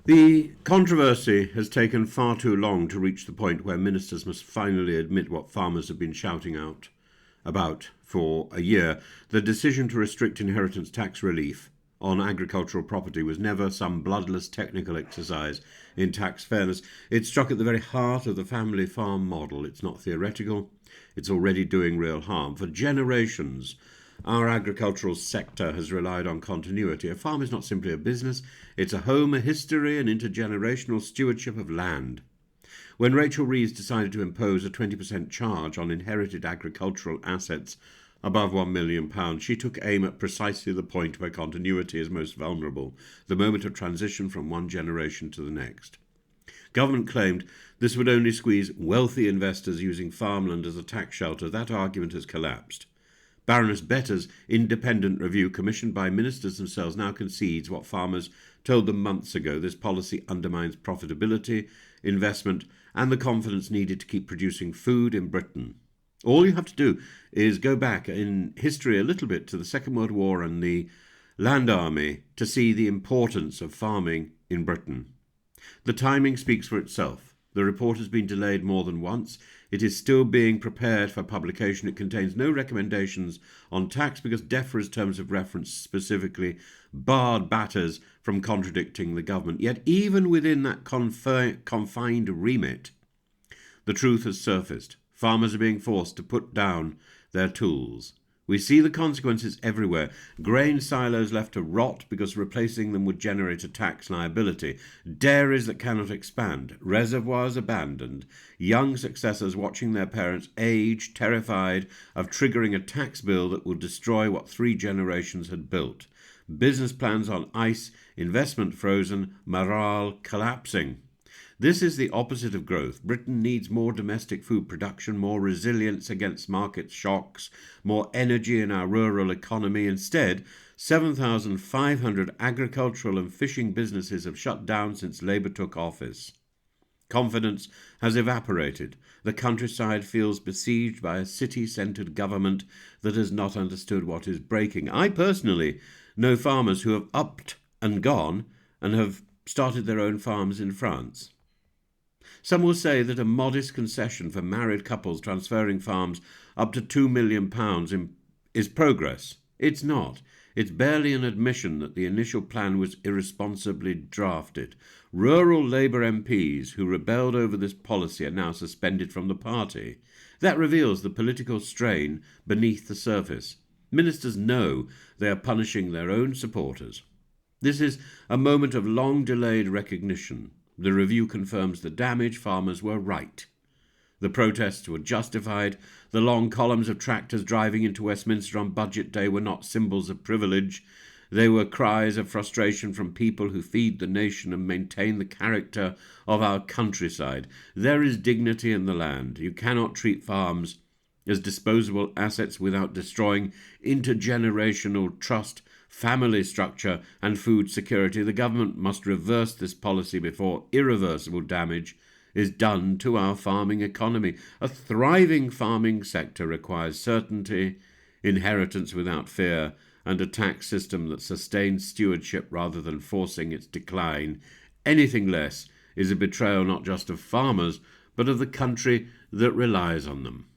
The controversy has taken far too long to reach the point where ministers must finally admit what farmers have been shouting out about for a year. The decision to restrict inheritance tax relief on agricultural property was never some bloodless technical exercise in tax fairness. It struck at the very heart of the family farm model. It's not theoretical, it's already doing real harm. For generations, our agricultural sector has relied on continuity. A farm is not simply a business, it's a home, a history, an intergenerational stewardship of land. When Rachel Reeves decided to impose a 20% charge on inherited agricultural assets above £1 million, she took aim at precisely the point where continuity is most vulnerable, the moment of transition from one generation to the next. Government claimed this would only squeeze wealthy investors using farmland as a tax shelter. That argument has collapsed. Baroness Better's independent review, commissioned by ministers themselves, now concedes what farmers told them months ago. This policy undermines profitability, investment, and the confidence needed to keep producing food in Britain. All you have to do is go back in history a little bit to the Second World War and the Land Army to see the importance of farming in Britain. The timing speaks for itself. The report has been delayed more than once. It is still being prepared for publication. It contains no recommendations on tax because DEFRA's terms of reference specifically barred batters from contradicting the government. Yet even within that confined remit, the truth has surfaced. Farmers are being forced to put down their tools. We see the consequences everywhere. Grain silos left to rot because replacing them would generate a tax liability. Dairies that cannot expand. Reservoirs abandoned. Young successors watching their parents age, terrified of triggering a tax bill that will destroy what 3 generations had built. Business plans on ice, investment frozen, morale collapsing. This is the opposite of growth. Britain needs more domestic food production, more resilience against market shocks, more energy in our rural economy. Instead, 7,500 agricultural and fishing businesses have shut down since Labour took office. Confidence has evaporated. The countryside feels besieged by a city-centred government that has not understood what is breaking. I personally know farmers who have upped and gone and have started their own farms in France. Some will say that a modest concession for married couples transferring farms up to £2 million is progress. It's not. It's barely an admission that the initial plan was irresponsibly drafted. Rural Labour MPs who rebelled over this policy are now suspended from the party. That reveals the political strain beneath the surface. Ministers know they are punishing their own supporters. This is a moment of long-delayed recognition. The review confirms the damage. Farmers were right. The protests were justified. The long columns of tractors driving into Westminster on Budget Day were not symbols of privilege. They were cries of frustration from people who feed the nation and maintain the character of our countryside. There is dignity in the land. You cannot treat farms as disposable assets without destroying intergenerational trust, family structure and food security. The government must reverse this policy before irreversible damage is done to our farming economy. A thriving farming sector requires certainty, inheritance without fear, and a tax system that sustains stewardship rather than forcing its decline. Anything less is a betrayal not just of farmers, but of the country that relies on them.